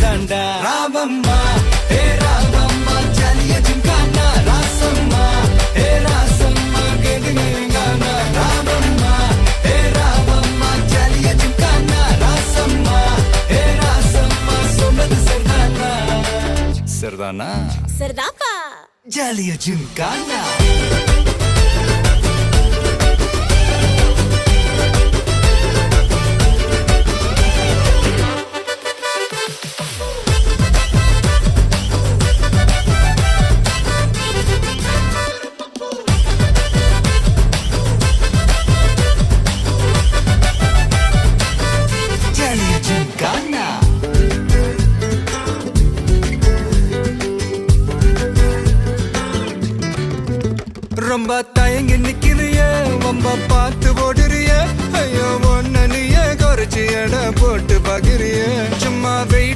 தாண்டா ராவம்மா ஹே ராவம்மா ஜலிய ஜிம்கானா ராசம்மா ஹே ராசம்மா கேடுங்கானா ராவம்மா ஹே ராவம்மா ஜலிய ஜிம்கானா ராசம்மா ஹே ராசம்மா சொன்னது சரிதானா சரிதானா சரிதாப்பா ஜலிய ஜிம்கானா ரொம்ப தயங்கி நிக்கிறிய ரொம்ப பார்த்து ஓடுறிய ஐயோ ஒன்ன நீயே குறைச்சி எடை போட்டு பகிரிய சும்மா வெயிட்